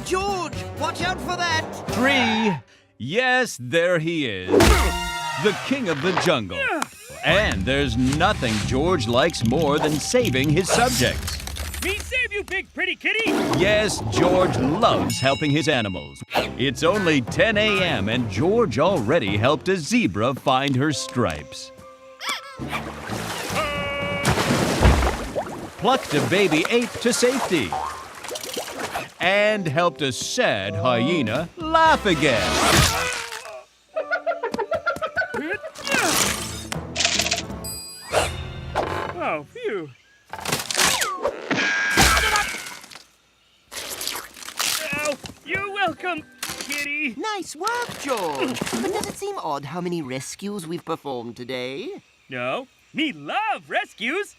George, watch out for that! 3. Yes, there he is. The king of the jungle. And there's nothing George likes more than saving his subjects. Me save you, big pretty kitty! Yes, George loves helping his animals. It's only 10 a.m. and George already helped a zebra find her stripes. Plucked a baby ape to safety. And helped a sad hyena laugh again. Oh, phew. Oh, you're welcome, kitty. Nice work, George. But does it seem odd how many rescues we've performed today? No, me love rescues.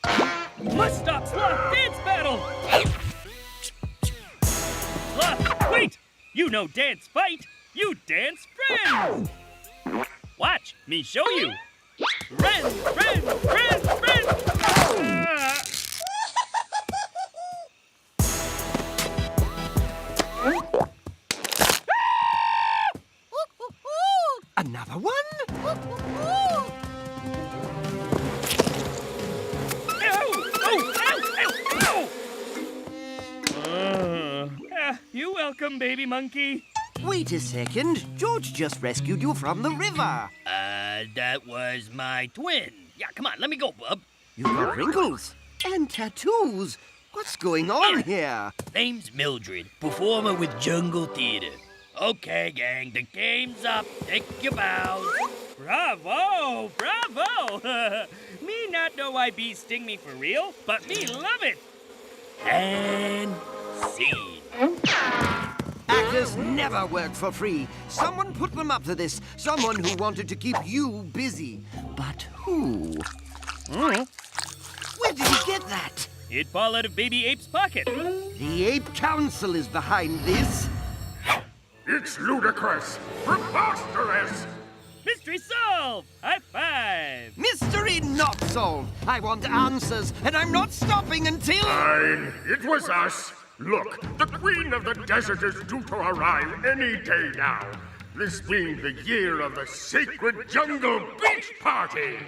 Must stop sloth dance battle. Sloth, wait! You no dance fight, you dance friends. Watch me show you. Friends, friends, friends, friends. Another one? You're welcome, baby monkey. Wait a second. George just rescued you from the river. That was my twin. Yeah, come on, let me go, bub. You've got wrinkles and tattoos. What's going on here? Name's Mildred, performer with Jungle Theater. Okay, gang, the game's up. Take your bows. Bravo, bravo. Me not know why bees sting me for real, but me love it. And scene. Actors never work for free. Someone put them up to this. Someone who wanted to keep you busy. But who? Where did he get that? It fall out of Baby Ape's pocket. The Ape Council is behind this. It's ludicrous! Preposterous! Mystery solved! High five! Mystery not solved. I want answers, and I'm not stopping until... Fine, it was us. Look, the Queen of the Desert is due to arrive any day now. This being the year of the Sacred Jungle Beach Party.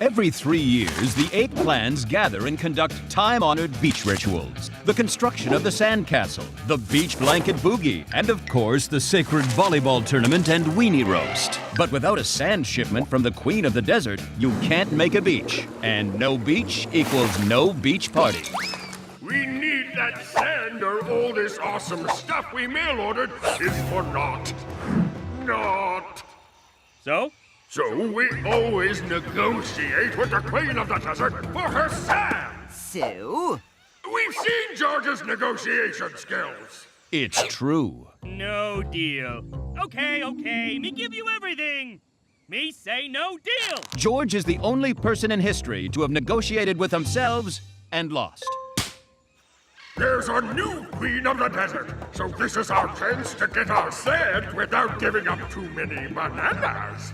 Every 3 years, the ape clans gather and conduct time-honored beach rituals. The construction of the sandcastle, the beach blanket boogie, and of course, the sacred volleyball tournament and weenie roast. But without a sand shipment from the Queen of the Desert, you can't make a beach. And no beach equals no beach party. We need that sand or all this awesome stuff we mail-ordered is for naught. Naught. So? So we always negotiate with the Queen of the Desert for her sand. So? We've seen George's negotiation skills. It's true. No deal. Okay, me give you everything. Me say no deal. George is the only person in history to have negotiated with themselves and lost. There's a new Queen of the Desert, so this is our chance to get our sand without giving up too many bananas.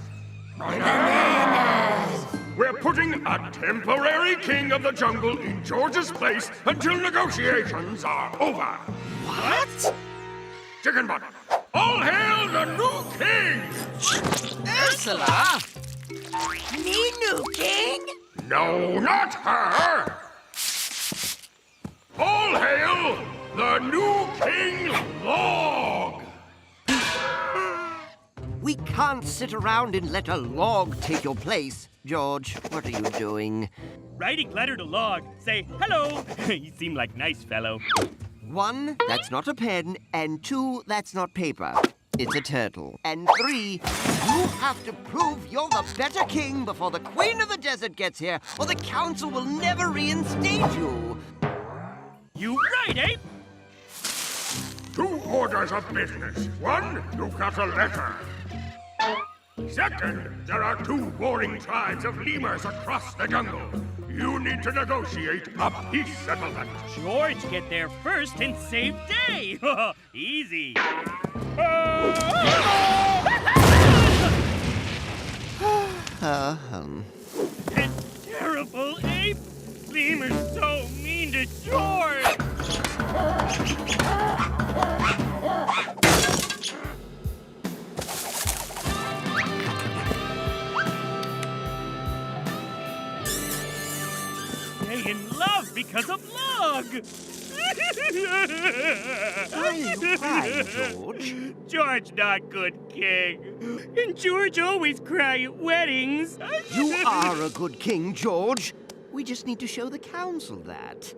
Bananas! We're putting a temporary king of the jungle in George's place until negotiations are over. What? Chicken butt, all hail the new king! Ursula? Me new king? No, not her! All hail the new King Log! We can't sit around and let a log take your place. George, what are you doing? Writing letter to log. Say hello. You seem like nice fellow. 1, that's not a pen, and 2, that's not paper. It's a turtle. And 3, you have to prove you're the better king before the Queen of the Desert gets here, or the council will never reinstate you. You right, Ape? 2 orders of business. 1, you've got a letter. 2nd, there are 2 warring tribes of lemurs across the jungle. You need to negotiate a peace settlement. George, get there first and save day. Easy. That terrible ape. Lemur's so mean to George. Why are you crying, George? George not good king. And George always cry at weddings. You are a good king, George. We just need to show the council that.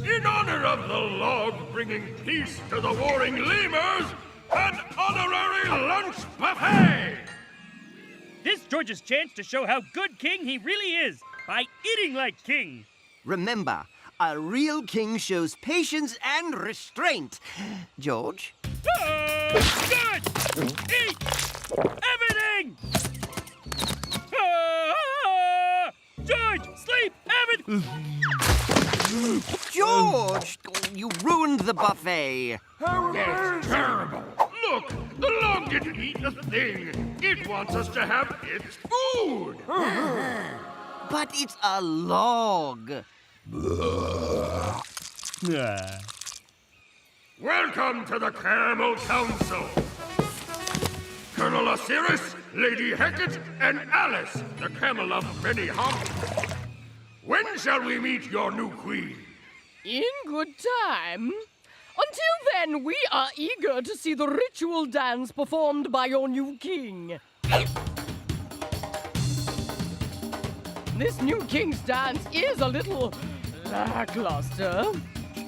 In honor of the log bringing peace to the warring lemurs, an honorary lunch buffet! This George's chance to show how good king he really is by eating like king. Remember, a real king shows patience and restraint. George? Good! Eat everything! George, sleep, everything! George! You ruined the buffet. That's terrible. Look, the log didn't eat a thing. It wants us to have its food. But it's a log. Welcome to the Camel Council. Colonel Osiris, Lady Hecate, and Alice, the camel of many hops. When shall we meet your new queen? In good time. Until then, we are eager to see the ritual dance performed by your new king. This new king's dance is a little lackluster.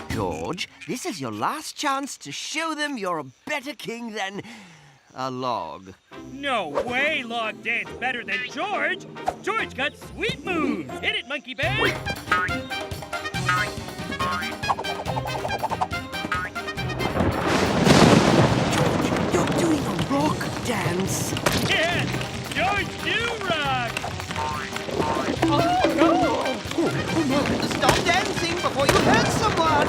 George, this is your last chance to show them you're a better king than a log. No way Log dance better than George. George got sweet moves. Hit it, Monkey Bang. You're doing a rock dance. Yeah, George do rock. Oh, no! Oh no, stop dancing before you hurt someone.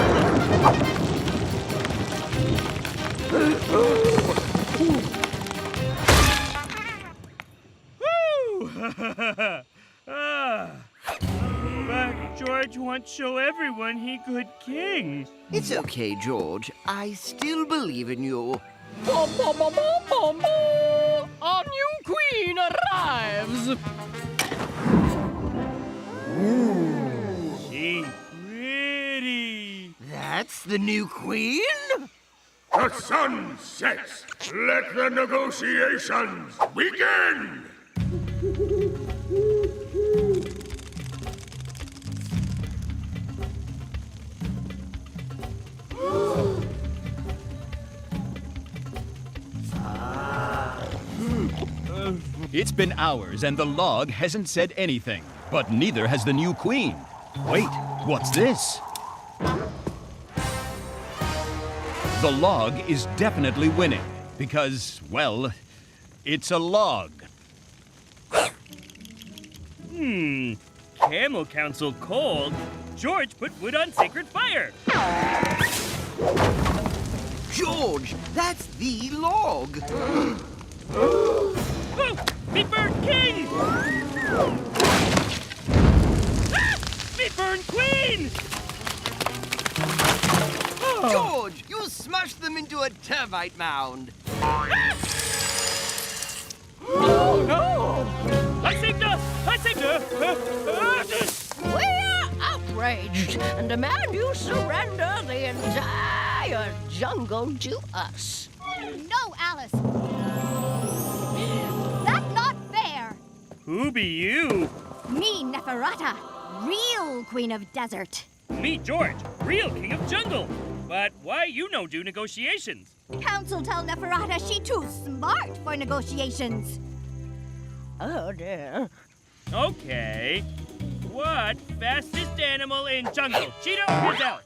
But George wants to show everyone he good king. It's okay, George. I still believe in you. Bom, bom, bom, bom, bom, bom. Our new queen arrives. She pretty. That's the new queen? The sun sets. Let the negotiations begin. It's been hours and the log hasn't said anything, but neither has the new queen. Wait, what's this? The log is definitely winning because, well, it's a log. Camel Council cold. George put wood on sacred fire. George, that's the log. Oh, me burn king! Ah, me burn queen! George, you smashed them into a termite mound. Oh, no! I saved her! We are outraged and demand you surrender the entire jungle to us. No, Alice. That's not fair. Who be you? Me, Neferata, real queen of desert. Me, George, real king of jungle. But why you no do negotiations? Council tell Neferata she too smart for negotiations. Oh, dear. Okay. What fastest animal in jungle? Cheetah or gazelle?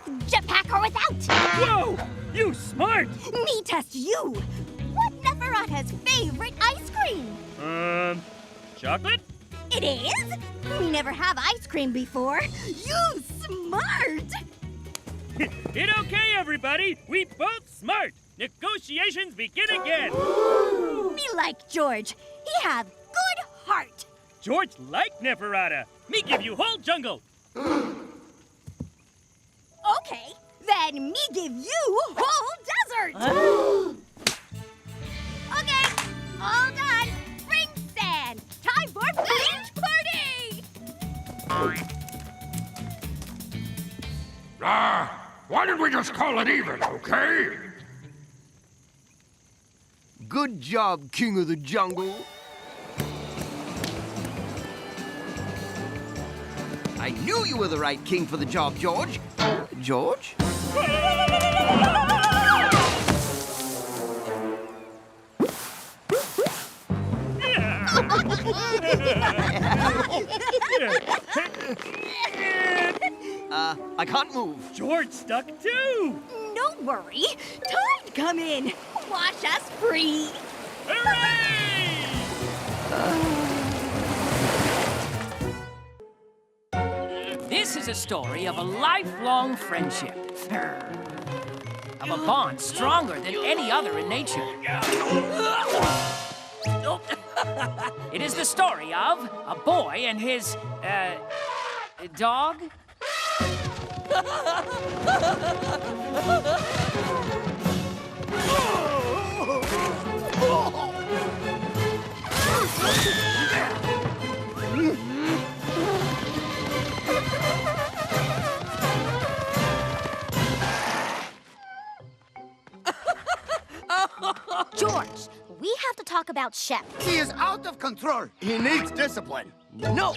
With jetpack or without. Whoa! You smart! Me test you. What Neferata's favorite ice cream? Chocolate? It is? We never have ice cream before. You smart! It okay, everybody. We both smart. Negotiations begin again. Me like George. He have good heart. George like Neferata. Me give you whole jungle. Okay, then me give you whole desert. Okay, all done. Bring sand. Time for beach party. Why don't we just call it even, okay? Good job, King of the Jungle. I knew you were the right king for the job, George. George? I can't move. George stuck too. Don't worry. Tide, come in. Wash us free. Hooray! This is a story of a lifelong friendship. Of a bond stronger than any other in nature. It is the story of a boy and his, dog? George, we have to talk about Shep. He is out of control. He needs discipline. No,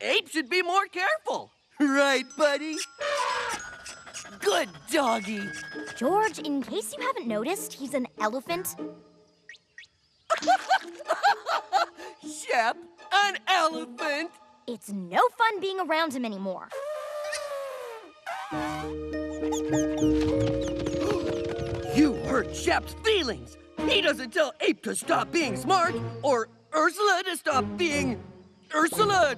Ape should be more careful. Right, buddy? Good doggy. George, in case you haven't noticed, he's an elephant. Shep, an elephant. It's no fun being around him anymore. You hurt Shep's feelings. He doesn't tell Ape to stop being smart or Ursula to stop being Ursula.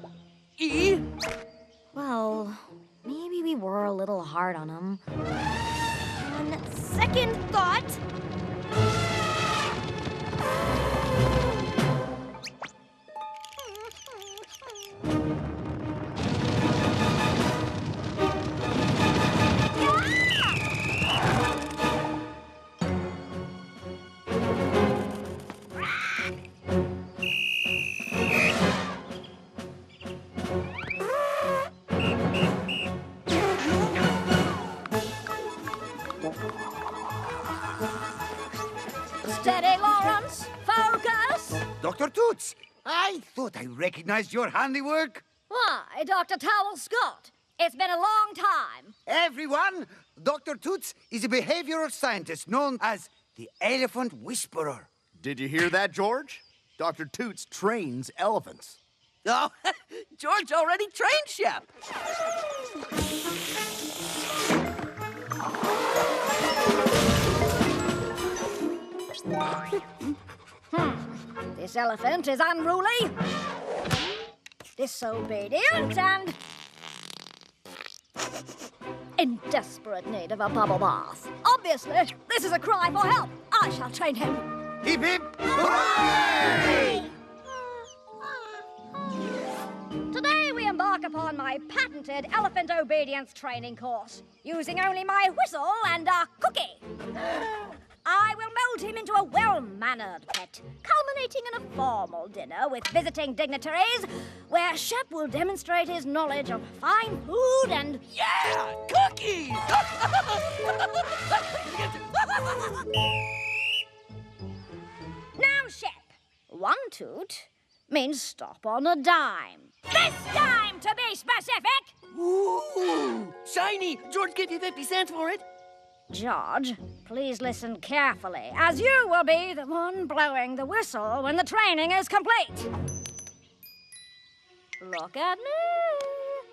Well, maybe we were a little hard on him. On second thought... Steady, Lawrence. Focus. Dr. Toots, I thought I recognized your handiwork. Why, Dr. Towel Scott? It's been a long time. Everyone, Dr. Toots is a behavioral scientist known as the Elephant Whisperer. Did you hear that, George? Dr. Toots trains elephants. Oh, George already trained Shep. This elephant is unruly, disobedient, and in desperate need of a bubble bath. Obviously, this is a cry for help. I shall train him. Hip hip! Hooray! Today we embark upon my patented elephant obedience training course, using only my whistle and a cookie. I will mold him into a well-mannered pet, culminating in a formal dinner with visiting dignitaries, where Shep will demonstrate his knowledge of fine food and... Yeah, cookies! Now, Shep, one toot means stop on a dime. This time, to be specific! Ooh, shiny! George gave you 50 cents for it. George, please listen carefully, as you will be the one blowing the whistle when the training is complete. Look at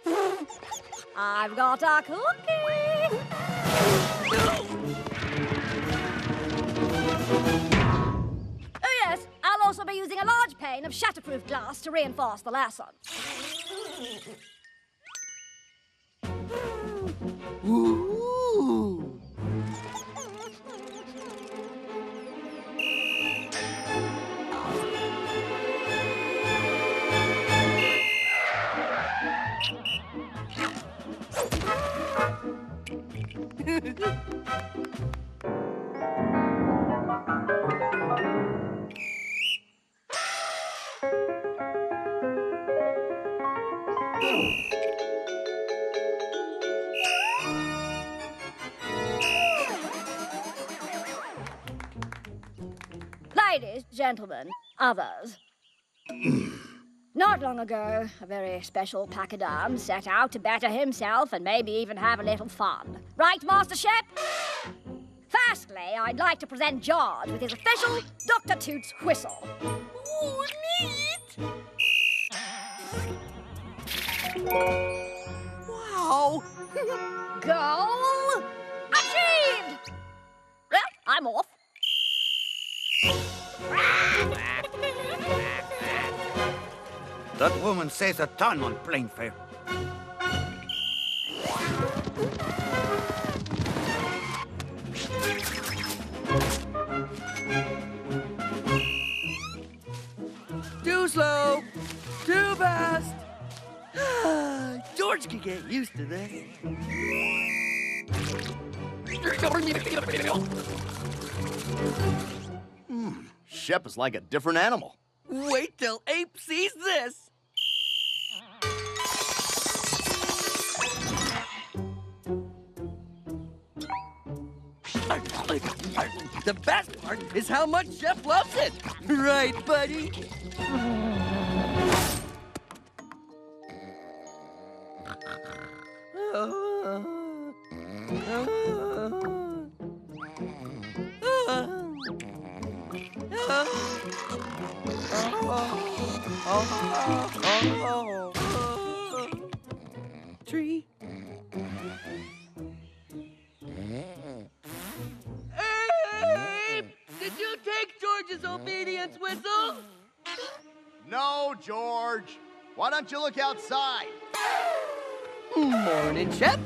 me. I've got a cookie. Oh, yes, I'll also be using a large pane of shatterproof glass to reinforce the lesson. Ooh. Ladies, gentlemen, others. Not long ago, a very special pachyderm set out to better himself and maybe even have a little fun. Right, Master Shep? Firstly, I'd like to present George with his official Dr. Toots whistle. Ooh, neat! Wow! Goal achieved! Well, I'm off. That woman says a ton on plain fare. Too slow! Too fast! George can get used to this. Shep is like a different animal. Wait till Ape sees this! The best part is how much Shep loves it! Right, buddy? Tree. Ape! Did you take George's obedience whistle? No, George. Why don't you look outside? Morning, Shep.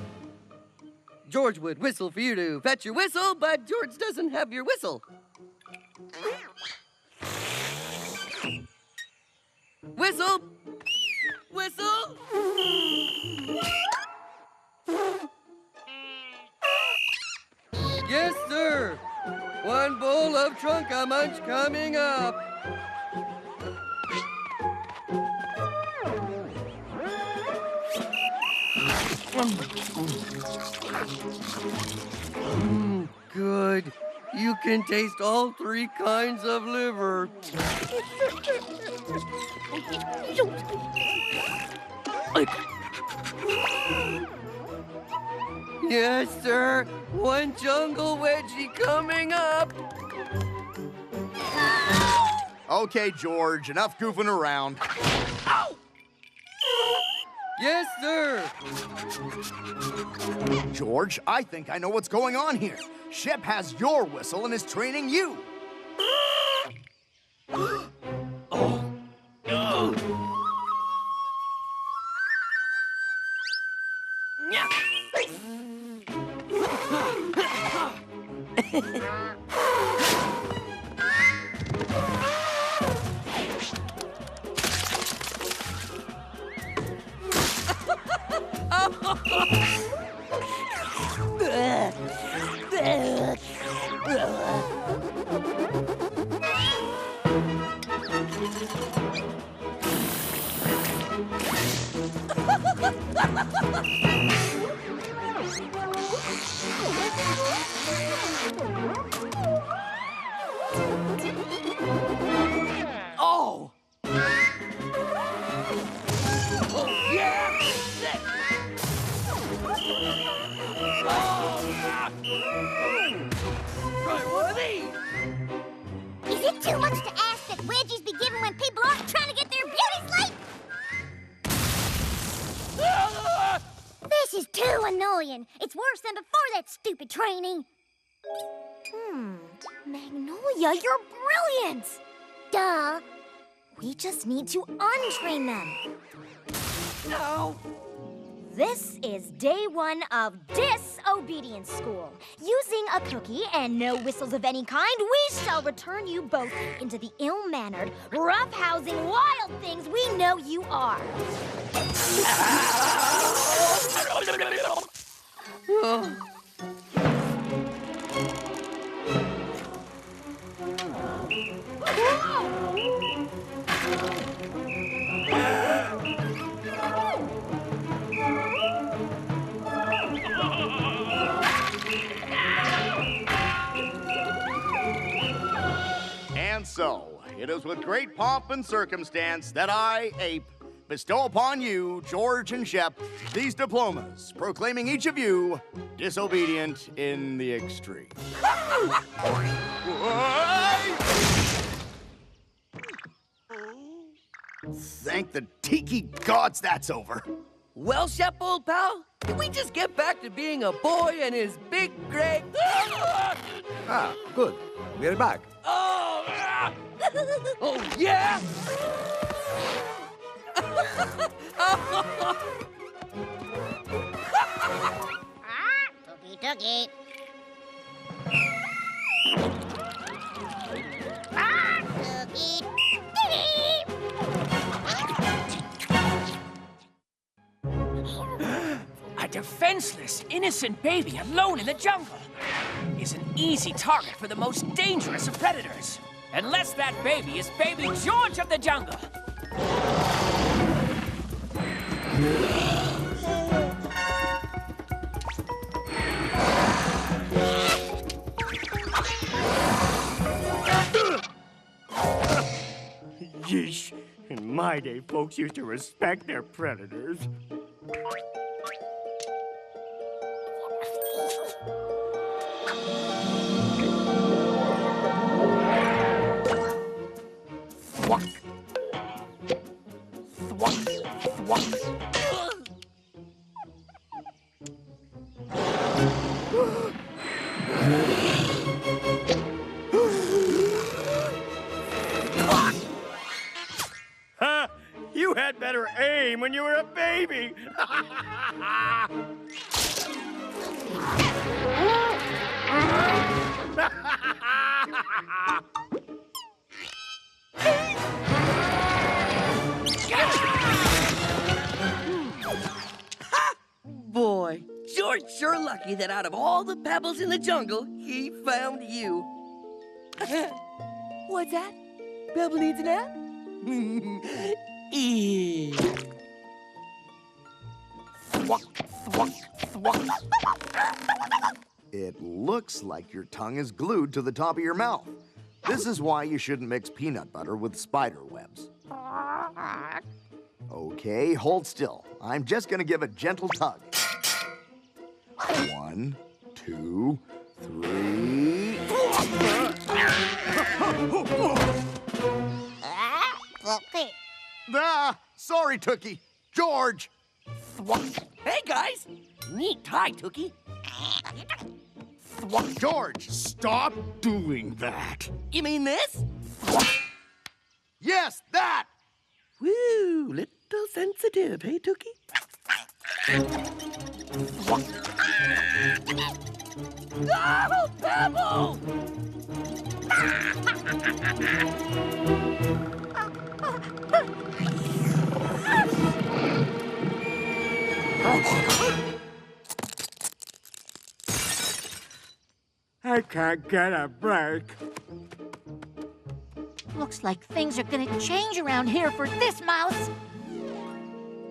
George would whistle for you to fetch your whistle, but George doesn't have your whistle. Whistle! Whistle! Yes, sir. One bowl of Trunka Munch coming up. Good. You can taste all 3 kinds of liver. Yes, sir. One jungle wedgie coming up. Okay, George, enough goofing around. Ow! Yes, sir. George, I think I know what's going on here. Shep has your whistle and is training you. Oh! Yeah! Try one of these! Is it too much to ask that wedgies be given when people aren't trying to get their beauty sleep? This is too annoying. It's worse than before that stupid training. Magnolia, you're brilliant! Duh. We just need to untrain them. No! This is day 1 of disobedience school. Using a cookie and no whistles of any kind, we shall return you both into the ill-mannered, rough-housing wild things we know you are. so, it is with great pomp and circumstance that I, Ape, bestow upon you, George and Shep, these diplomas, proclaiming each of you disobedient in the extreme. Thank the tiki gods that's over. Well, Shep, old pal, can we just get back to being a boy and his big, great... Ah, good. We're back. Oh, oh yeah? Tookie, tookie. Tookie, tookie. A defenseless, innocent baby alone in the jungle is an easy target for the most dangerous of predators. Unless that baby is baby George of the jungle. Yeesh. In my day, folks used to respect their predators. Thwunk. Thwunk. Thwunk. Ha! You had better aim when you were a baby. Boy, George's sure lucky that out of all the pebbles in the jungle, he found you. What's that? Pebble needs a nap? Eee. It looks like your tongue is glued to the top of your mouth. This is why you shouldn't mix peanut butter with spider webs. Okay, hold still. I'm just gonna give a gentle tug. 1, 2, 3. Okay. Ah, sorry, Tookie. George. Hey, guys. Neat tie, Tookie. George, stop doing that. You mean this? Yes, that. Woo, little sensitive, hey, Tookie? Oh, Pebble! I can't get a break. Looks like things are gonna change around here for this mouse.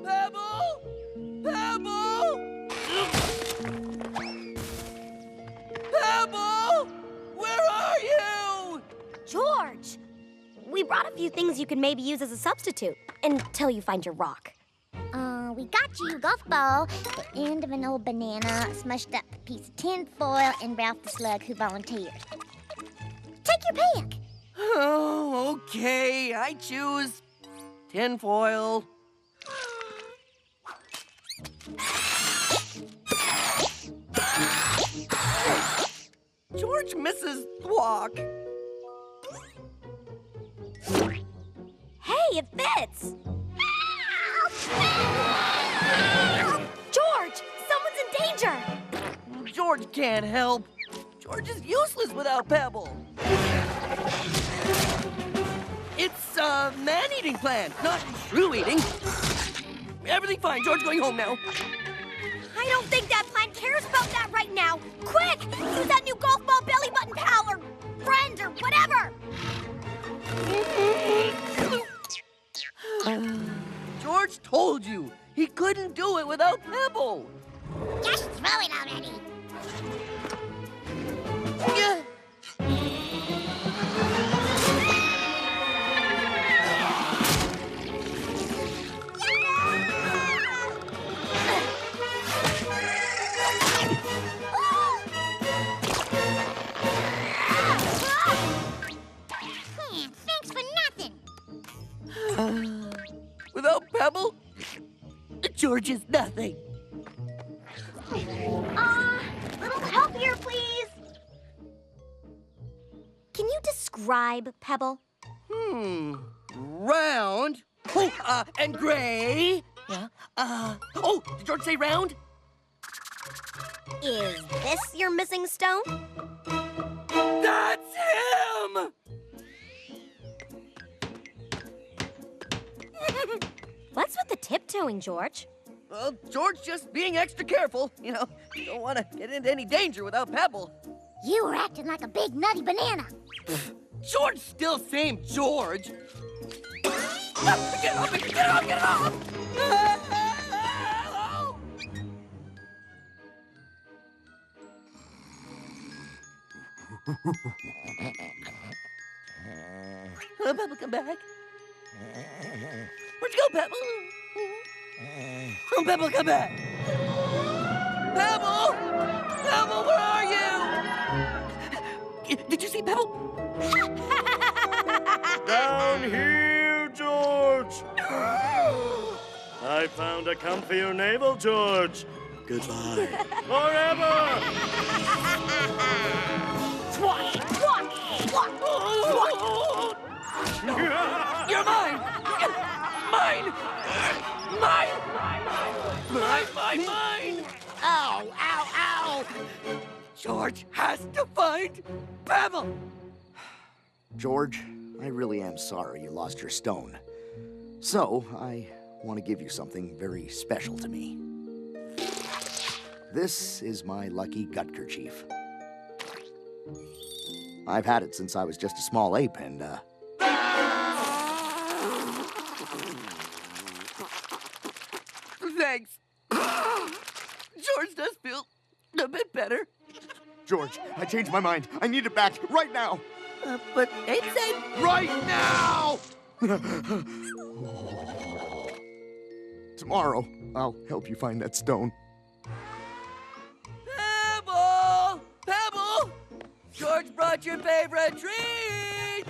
Pebble! Pebble! Pebble! Where are you? George! We brought a few things you could maybe use as a substitute until you find your rock. We got you a golf ball, the end of an old banana, a smushed up piece of tin foil, and Ralph the Slug who volunteered. Take your pick. Oh, okay. I choose tinfoil. George misses Thwack. Hey, it fits. George, someone's in danger. George can't help. George is useless without Pebble. It's a man-eating plant, not true-eating. Everything fine. George going home now. I don't think that plant cares about that right now. Quick, use that new golf ball belly button pal or friend or whatever. George told you he couldn't do it without Pebble. Just throw it already. George is nothing. Little help here, please. Can you describe Pebble? Round. Oh, and gray. Yeah. Oh, did George say round? Is this your missing stone? That's him! What's with the tiptoeing, George? Well, George just being extra careful. You know, don't want to get into any danger without Pebble. You were acting like a big nutty banana. George still same George. Get it off! Get it off! Get it off! Pebble, come back. Where'd you go, Pebble? Pebble, come back. Pebble! Pebble, where are you? Did you see Pebble? Down here, George! I found a comfier navel, George. Goodbye. Forever! You're mine! Mine! Mine! Mine! Ow, ow, ow! George has to find Pebble! George, I really am sorry you lost your stone. So, I want to give you something very special to me. This is my lucky gut kerchief. I've had it since I was just a small ape, and, Thanks. George does feel a bit better. George, I changed my mind. I need it back right now. But Ape said... Right now! Tomorrow, I'll help you find that stone. Pebble! Pebble! George brought your favorite treats!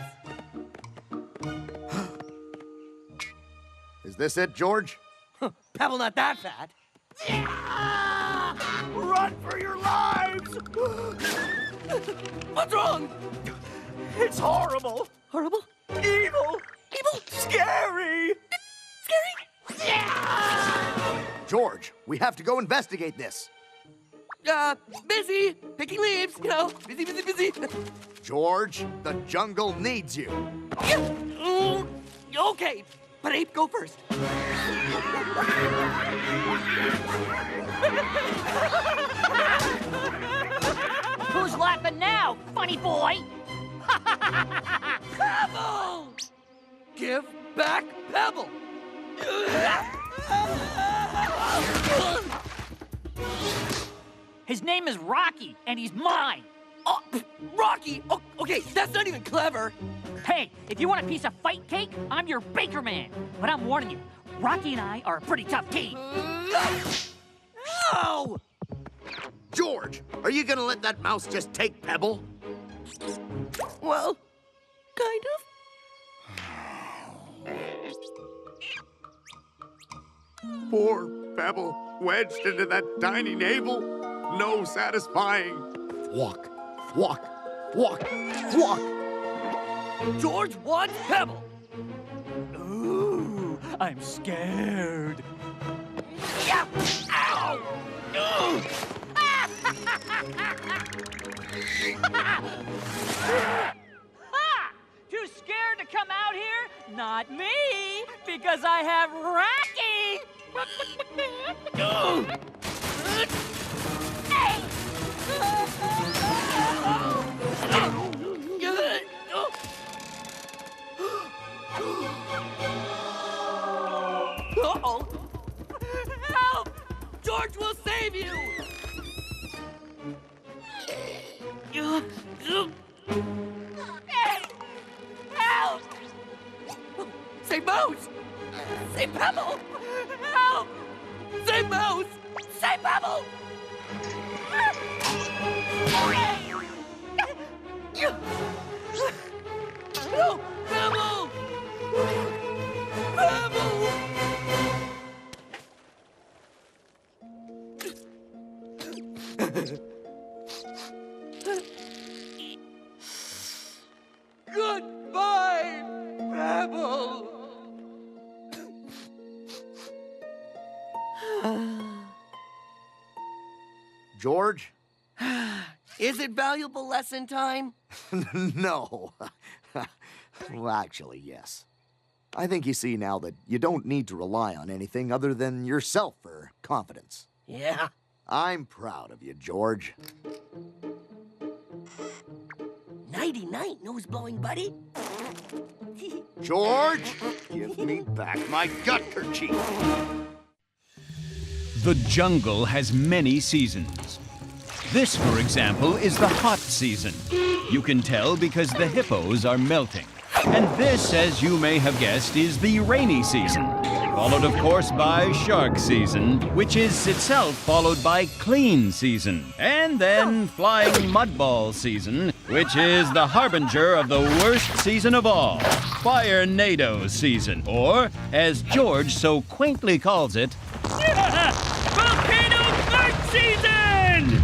Is this it, George? Pebble not that fat. Run for your lives! What's wrong? It's horrible! Horrible? Evil! Evil? Scary! Scary? George, we have to go investigate this. Busy picking leaves, you know. Busy. George, the jungle needs you. Okay, but Ape, go first. Who's laughing now, funny boy? Pebble! Give back Pebble! His name is Rocky, and he's mine. Oh, Rocky! Oh, okay, that's not even clever. Hey, if you want a piece of fight cake, I'm your baker man. But I'm warning you, Rocky and I are a pretty tough team. No! George, are you gonna let that mouse just take Pebble? Well, kind of. Poor Pebble, wedged into that tiny navel. No satisfying. Walk. George wants Pebble. Ooh, I'm scared. Yeah. Ow! Too scared to come out here? Not me, because I have Rocky. Uh-oh! Help! George will save you! Hey! Help! Say mouse! Say Pebble! Help! Say mouse! George? Is it valuable lesson time? No. Well, actually, yes. I think you see now that you don't need to rely on anything other than yourself for confidence. Yeah. I'm proud of you, George. Nighty-night, nose-blowing buddy. George, give me back my gut kerchief. The jungle has many seasons. This, for example, is the hot season. You can tell because the hippos are melting. And this, as you may have guessed, is the rainy season. Followed, of course, by shark season, which is itself followed by clean season. And then flying mudball season, which is the harbinger of the worst season of all, Firenado season. Or, as George so quaintly calls it, Volcano fart season!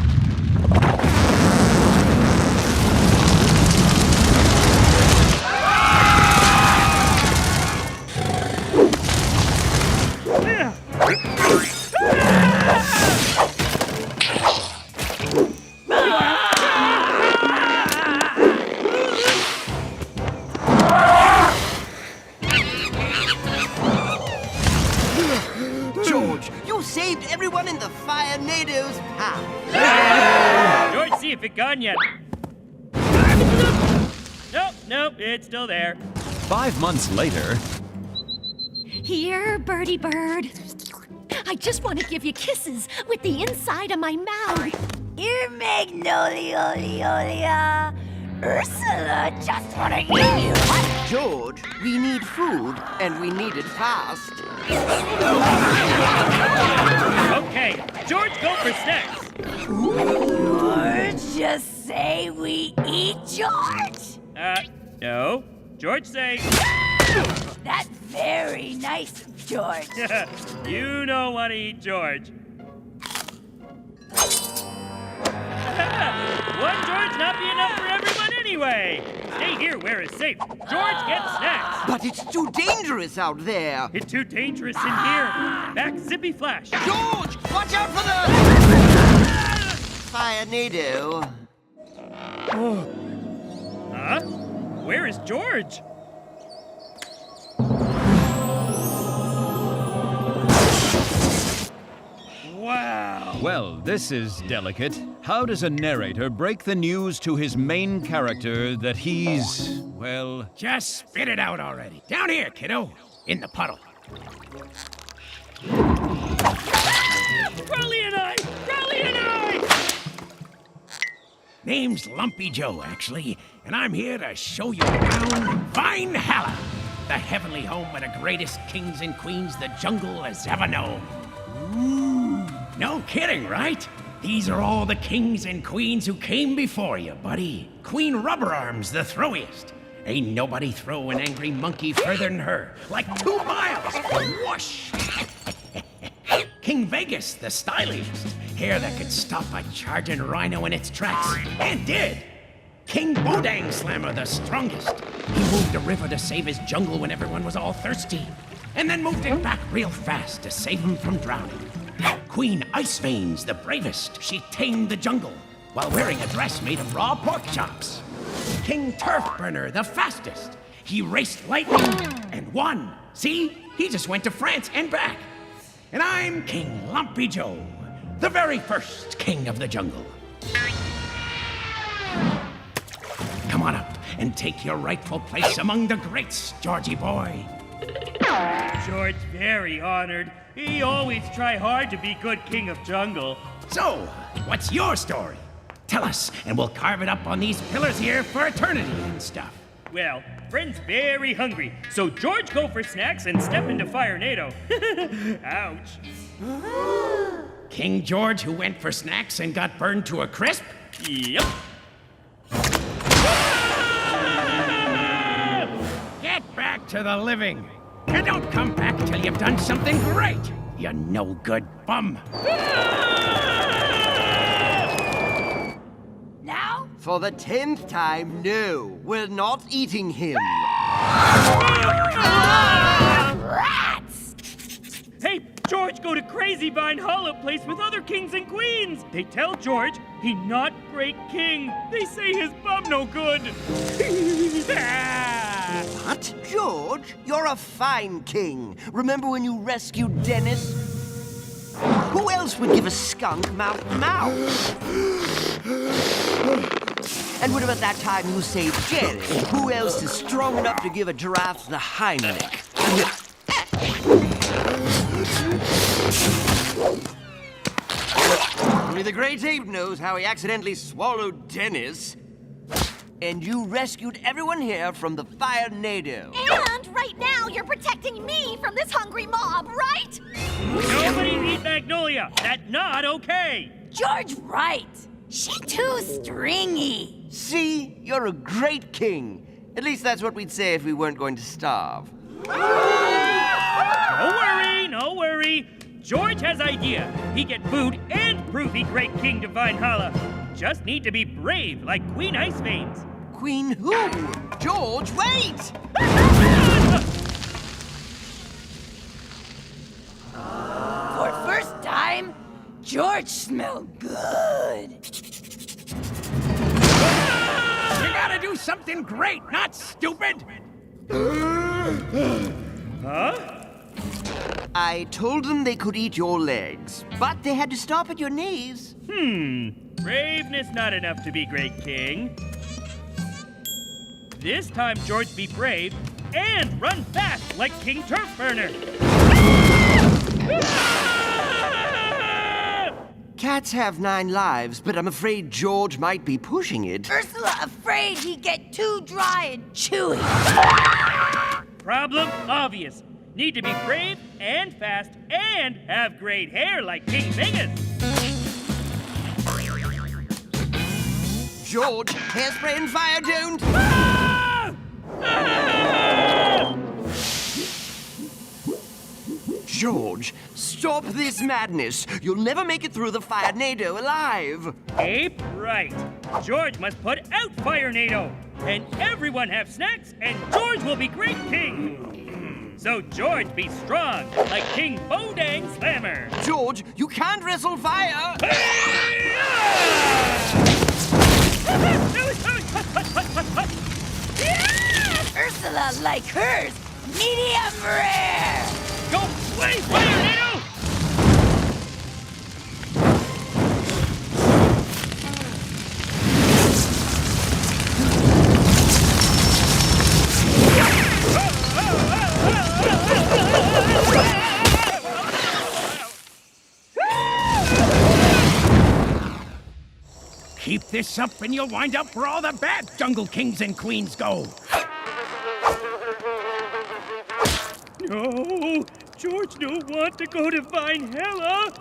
George, you saved everyone in the Firenado's path. George, see if it gone yet. Nope, it's still there. 5 months later, Here, birdie bird. I just want to give you kisses with the inside of my mouth. Here, Magnolia. Ursula just want to eat you. George, we need food, and we need it fast. Okay, George, go for snacks. Or just say we eat George. No. George, say. That's very nice of George. You don't want to eat George. One George not be enough for everyone anyway. Stay here where it's safe. George gets snacks. But it's too dangerous out there. It's too dangerous in here. Back, Zippy Flash. George, watch out for the Firenado. Huh? Where is George? Wow. well, this is delicate. How does a narrator break the news to his main character that he's, well... Just spit it out already. Down here, kiddo. In the puddle. Crowley and I! Name's Lumpy Joe, actually, and I'm here to show you around Firenado, the heavenly home of the greatest kings and queens the jungle has ever known. Ooh, no kidding, right? These are all the kings and queens who came before you, buddy. Queen Rubber Arms, the throwiest. Ain't nobody throw an angry monkey further than her. Like 2 miles. Whoosh! King Vegas, the styliest. Hair that could stop a charging rhino in its tracks. And did. King Bodang Slammer, the strongest. He moved a river to save his jungle when everyone was all thirsty. And then moved it back real fast to save him from drowning. Queen Ice Veins, the bravest. She tamed the jungle while wearing a dress made of raw pork chops. King Turf Burner, the fastest. He raced lightning and won. See? He just went to France and back. And I'm King Lumpy Joe, the very first king of the jungle. Come on up and take your rightful place among the greats, Georgie boy. George, very honored. He always try hard to be good king of jungle. So, what's your story? Tell us, and we'll carve it up on these pillars here for eternity and stuff. Well, friend's very hungry, so George go for snacks and step into Firenado. Ouch. King George who went for snacks and got burned to a crisp? Yep. Get back to the living. And don't come back till you've done something great, you no-good bum. Now? For the 10th time, no, we're not eating him. Rats! Hey, George go to crazy Vine Hollow place with other kings and queens. They tell George he not great king. They say his bum no good. What? George, you're a fine king. Remember when you rescued Dennis? Who else would give a skunk mouth to mouth? And what about that time you saved Jerry? Who else is strong enough to give a giraffe the Heimlich? Only the great ape knows how he accidentally swallowed Dennis. And you rescued everyone here from the Firenado. And right now, you're protecting me from this hungry mob, right? Nobody eat Magnolia. That's not okay. George, right. She too stringy. See? You're a great king. At least that's what we'd say if we weren't going to starve. No worry. George has idea. He get food and prove he great king to Vine Holla. Just need to be brave like Queen Ice Veins. Queen who? George, wait! For first time, George smelled good. You gotta do something great, not stupid. Huh? I told them they could eat your legs, but they had to stop at your knees. Braveness not enough to be great king. This time George be brave and run fast like King Turf Burner. Cats have 9 lives, but I'm afraid George might be pushing it. Ursula afraid he get too dry and chewy. Problem obvious. Need to be brave and fast and have great hair like King Vegas. George, hairspray and fire don't. George, stop this madness. You'll never make it through the Firenado alive. Ape, right. George must put out Firenado. And everyone have snacks, and George will be great king. So George be strong, like King Bodang Slammer. George, you can't wrestle fire. Ursula like hers, medium rare. Go play Firenado! Keep this up and you'll wind up where all the bad jungle kings and queens go. No, George don't want to go to Vine Hella.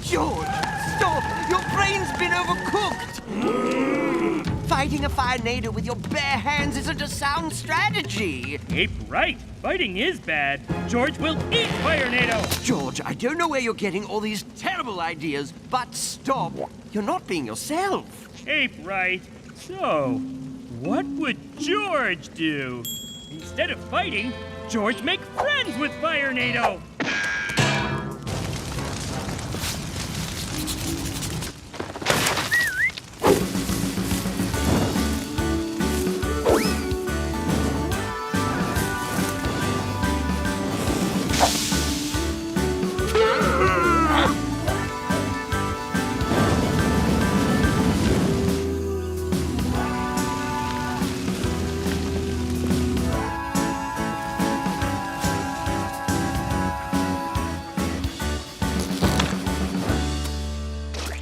George, stop! Your brain's been overcooked! Fighting a Firenado with your bare hands isn't a sound strategy! Ape right. Fighting is bad. George will eat Firenado. George, I don't know where you're getting all these terrible ideas, but stop! You're not being yourself! Ape right. So, what would George do? Instead of fighting, George make friends with Firenado.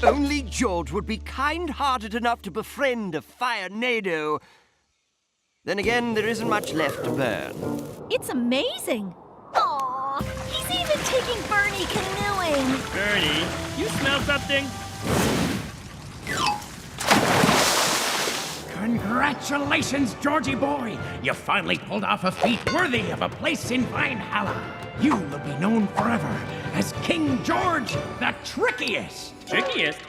Only George would be kind-hearted enough to befriend a Firenado. Then again, there isn't much left to burn. It's amazing. Aw, he's even taking Bernie canoeing. Bernie, you smell something? Congratulations, Georgie boy! You finally pulled off a feat worthy of a place in Valhalla. You will be known forever as King George the Trickiest. Trickiest?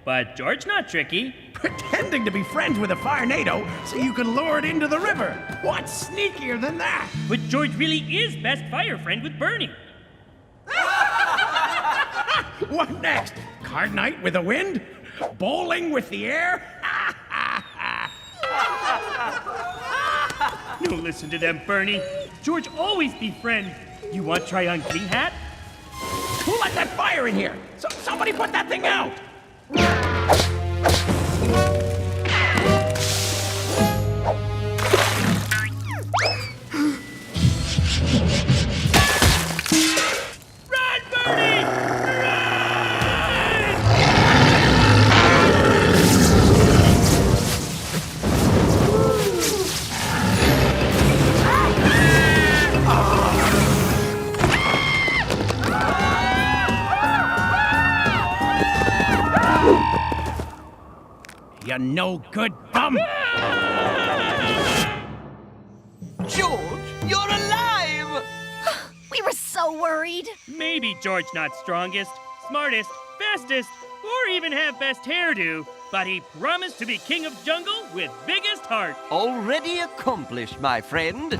But George not tricky. Pretending to be friends with a Firenado so you can lure it into the river. What's sneakier than that? But George really is best fire friend with Bernie. What next? Card night with the wind? Bowling with the air? Don't listen to them, Bernie. George always be friend. You want try on green hat? Who let that fire in here? Somebody put that thing out! Run, Bernie! You no good bum! George, you're alive! We were so worried. Maybe George not strongest, smartest, fastest, or even have best hairdo, but he promised to be king of jungle with biggest heart. Already accomplished, my friend.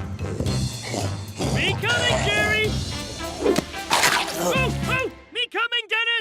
Me coming, Jerry! Oh, oh! Me coming, Dennis!